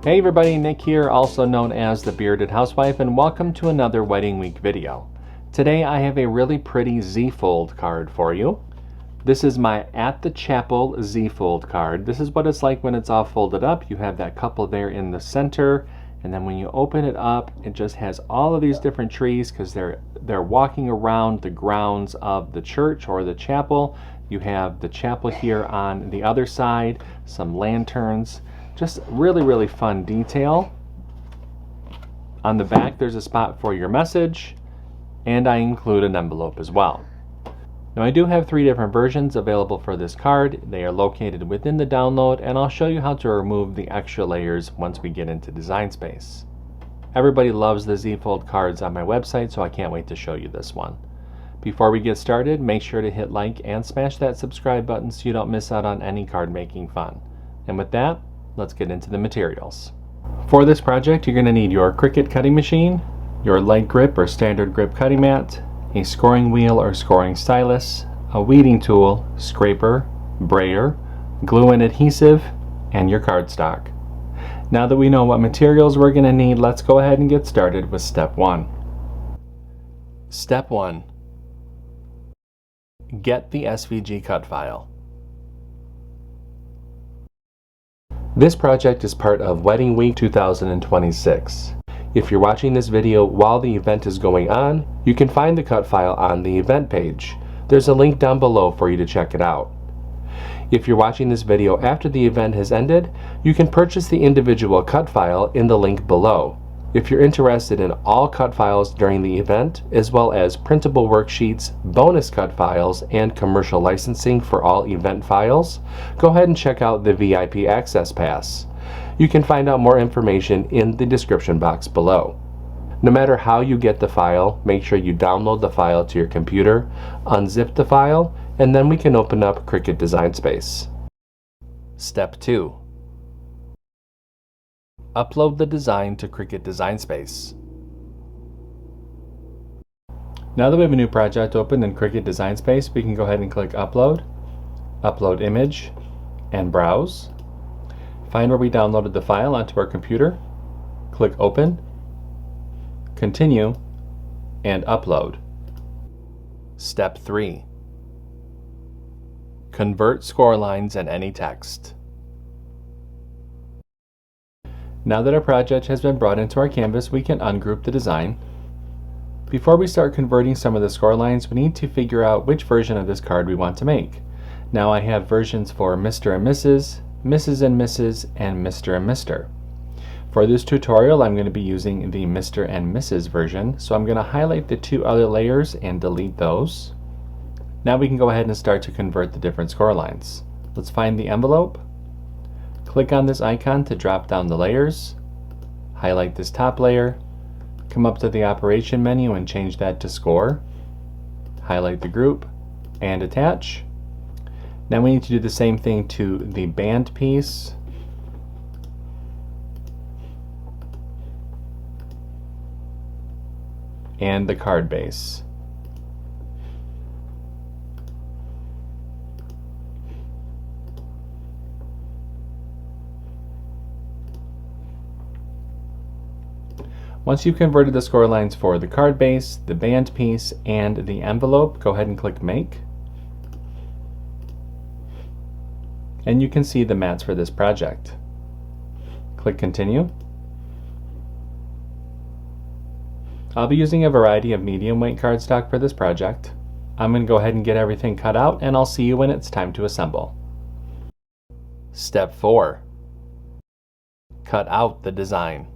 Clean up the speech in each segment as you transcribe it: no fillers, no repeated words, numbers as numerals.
Hey everybody, Nick here, also known as the Bearded Housewife, and welcome to another Wedding Week video. Today I have a really pretty Z-fold card for you. This is my At the Chapel Z-fold card. This is what it's like when it's all folded up. You have that couple there in the center, and then when you open it up, it just has all of these different trees because they're walking around the grounds of the church or the chapel. You have the chapel here on the other side, some lanterns. Just really fun detail. On the back there's a spot for your message, and I include an envelope as well. Now I do have 3 different versions available for this card. They are located within the download, and I'll show you how to remove the extra layers once we get into Design Space. Everybody loves the Z-fold cards on my website, so I can't wait to show you this one. Before we get started, make sure to hit like and smash that subscribe button so you don't miss out on any card making fun. And with that, let's get into the materials. For this project, you're going to need your CRICUT cutting machine, your light grip or standard grip cutting mat, a scoring wheel or scoring stylus, a weeding tool, scraper, brayer, glue and adhesive, and your cardstock. Now that we know what materials we're going to need, let's go ahead and get started with step 1. Step 1. Get the SVG cut file. This project is part of Wedding Week 2026. If you're watching this video while the event is going on, you can find the cut file on the event page. There's a link down below for you to check it out. If you're watching this video after the event has ended, you can purchase the individual cut file in the link below. If you're interested in all cut files during the event, as well as printable worksheets, bonus cut files, and commercial licensing for all event files, go ahead and check out the VIP Access Pass. You can find out more information in the description box below. No matter how you get the file, make sure you download the file to your computer, unzip the file, and then we can open up CRICUT Design Space. Step 2. Upload the design to CRICUT Design Space. Now that we have a new project open in CRICUT Design Space, we can go ahead and click Upload, Upload Image, and Browse. Find where we downloaded the file onto our computer, click Open, Continue, and Upload. Step 3. Convert score lines and any text. Now that our project has been brought into our canvas, we can ungroup the design. Before we start converting some of the score lines, we need to figure out which version of this card we want to make. Now I have versions for Mr. and Mrs., Mrs. and Mrs., and Mr. and Mr. For this tutorial, I'm going to be using the Mr. and Mrs. version, so I'm going to highlight the 2 other layers and delete those. Now we can go ahead and start to convert the different score lines. Let's find the envelope. Click on this icon to drop down the layers, highlight this top layer, come up to the operation menu and change that to score, highlight the group, and attach. Now we need to do the same thing to the band piece, and the card base. Once you've converted the score lines for the card base, the band piece, and the envelope, go ahead and click Make. And you can see the mats for this project. Click Continue. I'll be using a variety of medium weight cardstock for this project. I'm going to go ahead and get everything cut out, and I'll see you when it's time to assemble. Step 4. Cut out the design.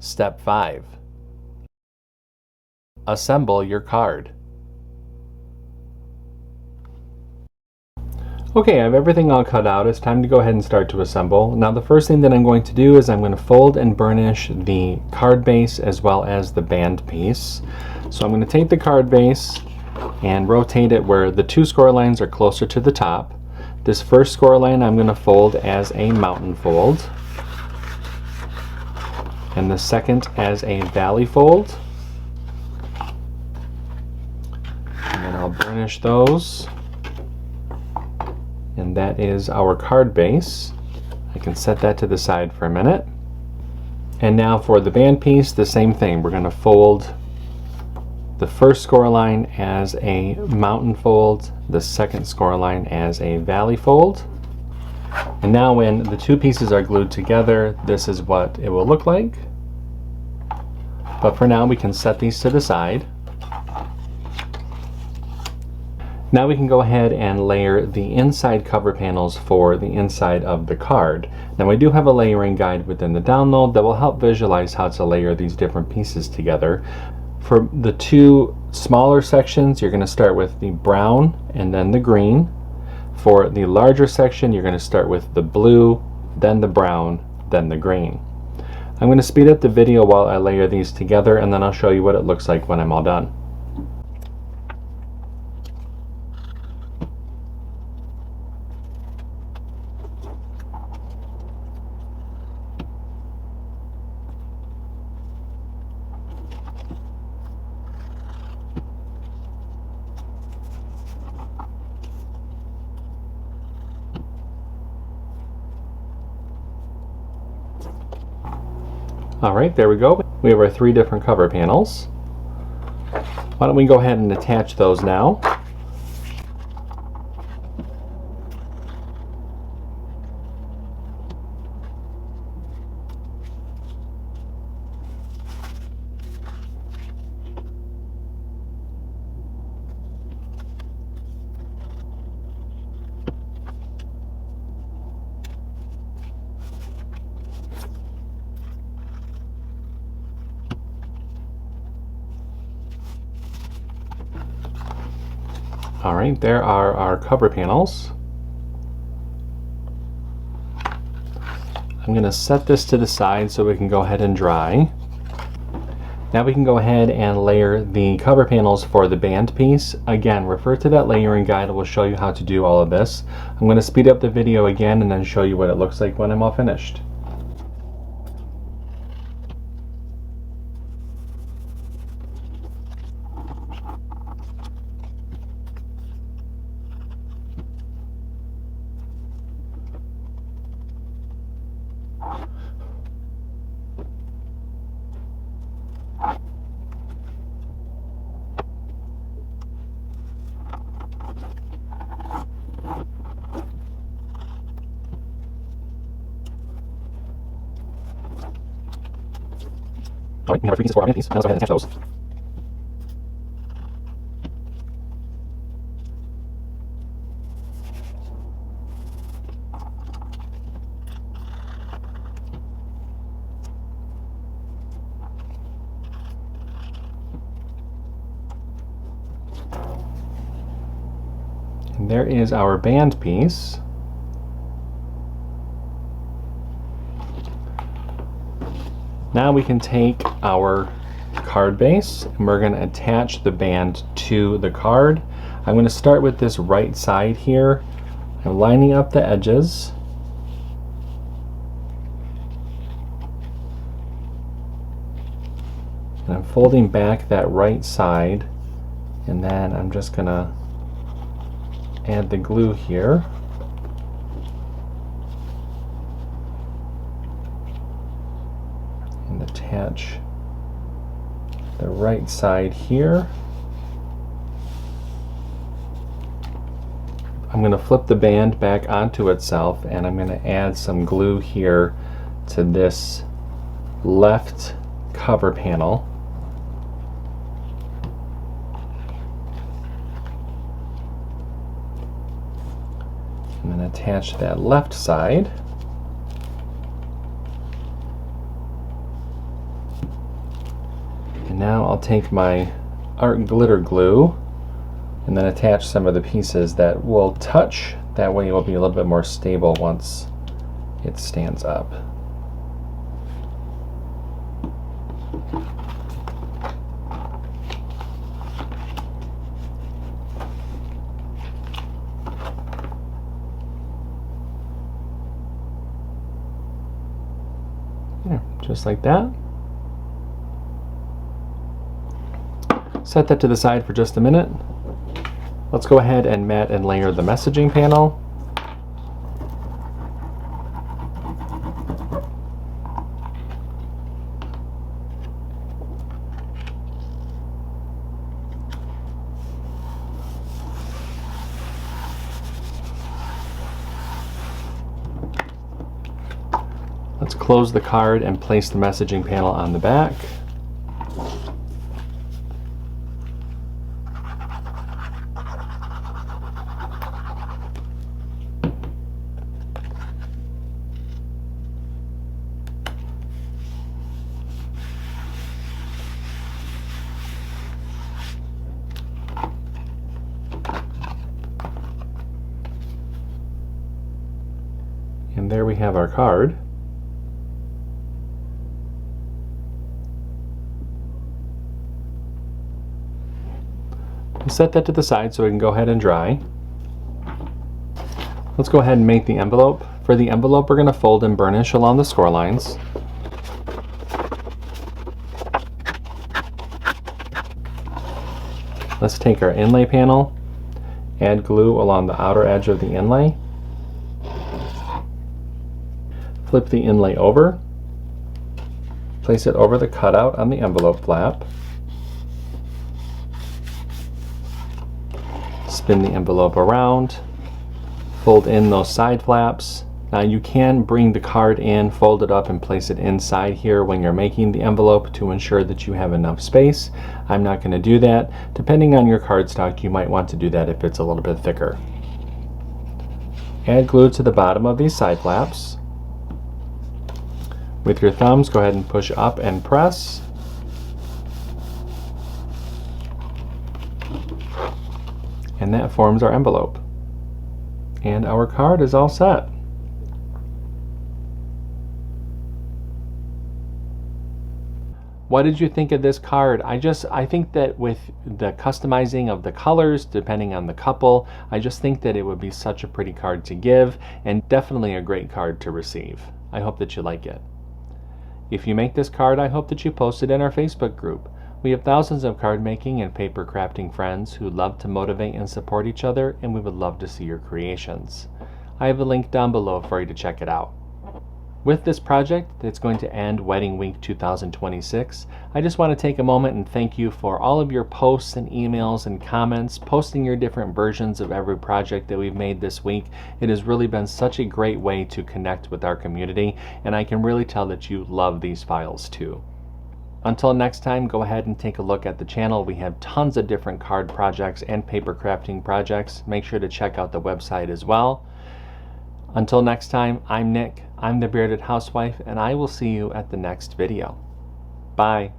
Step 5. Assemble your card. Okay, I have everything all cut out. It's time to go ahead and start to assemble. Now the first thing that I'm going to do is I'm going to fold and burnish the card base as well as the band piece. So I'm going to take the card base and rotate it where the two score lines are closer to the top. This first score line I'm going to fold as a mountain fold, and the second as a valley fold. And then I'll burnish those. And that is our card base. I can set that to the side for a minute. And now for the band piece, the same thing. We're going to fold the first score line as a mountain fold, the second score line as a valley fold. And now when the two pieces are glued together, this is what it will look like. But for now, we can set these to the side. Now we can go ahead and layer the inside cover panels for the inside of the card. Now we do have a layering guide within the download that will help visualize how to layer these different pieces together. For the two smaller sections, you're going to start with the brown and then the green. For the larger section, you're going to start with the blue, then the brown, then the green. I'm going to speed up the video while I layer these together, and then I'll show you what it looks like when I'm all done. Alright, there we go. We have our three different cover panels. Why don't we go ahead and attach those now. Alright, there are our cover panels. I'm going to set this to the side so we can go ahead and dry. Now we can go ahead and layer the cover panels for the band piece. Again, refer to that layering guide. It will show you how to do all of this. I'm going to speed up the video again and then show you what it looks like when I'm all finished. Alright, we have our three pieces for our band piece. Now let's go ahead and attach those. And there is our band piece. Now we can take our card base and we're going to attach the band to the card. I'm going to start with this right side here. I'm lining up the edges. And I'm folding back that right side, and then I'm just going to add the glue here. And attach the right side here. I'm going to flip the band back onto itself, and I'm going to add some glue here to this left cover panel. And then attach that left side. take my art glitter glue and then attach some of the pieces that will touch. That way it will be a little bit more stable once it stands up. Yeah, just like that. Set that to the side for just a minute. Let's go ahead and mat and layer the messaging panel. Let's close the card and place the messaging panel on the back. And there we have our card. We'll set that to the side so we can go ahead and dry. Let's go ahead and make the envelope. For the envelope, we're going to fold and burnish along the score lines. Let's take our inlay panel, add glue along the outer edge of the inlay. Flip the inlay over, place it over the cutout on the envelope flap, spin the envelope around, fold in those side flaps. Now you can bring the card in, fold it up, and place it inside here when you're making the envelope to ensure that you have enough space. I'm not going to do that. Depending on your cardstock, you might want to do that if it's a little bit thicker. Add glue to the bottom of these side flaps. With your thumbs, go ahead and push up and press. And that forms our envelope. And our card is all set. What did you think of this card? I think that with the customizing of the colors, depending on the couple, I just think that it would be such a pretty card to give, and definitely a great card to receive. I hope that you like it. If you make this card, I hope that you post it in our Facebook group. We have thousands of card making and paper crafting friends who love to motivate and support each other, and we would love to see your creations. I have a link down below for you to check it out. With this project that's going to end Wedding Week 2026, I just want to take a moment and thank you for all of your posts and emails and comments, posting your different versions of every project that we've made this week. It has really been such a great way to connect with our community, and I can really tell that you love these files too. Until next time, go ahead and take a look at the channel. We have tons of different card projects and paper crafting projects. Make sure to check out the website as well. Until next time, I'm Nick, I'm the Bearded Housewife, and I will see you at the next video. Bye.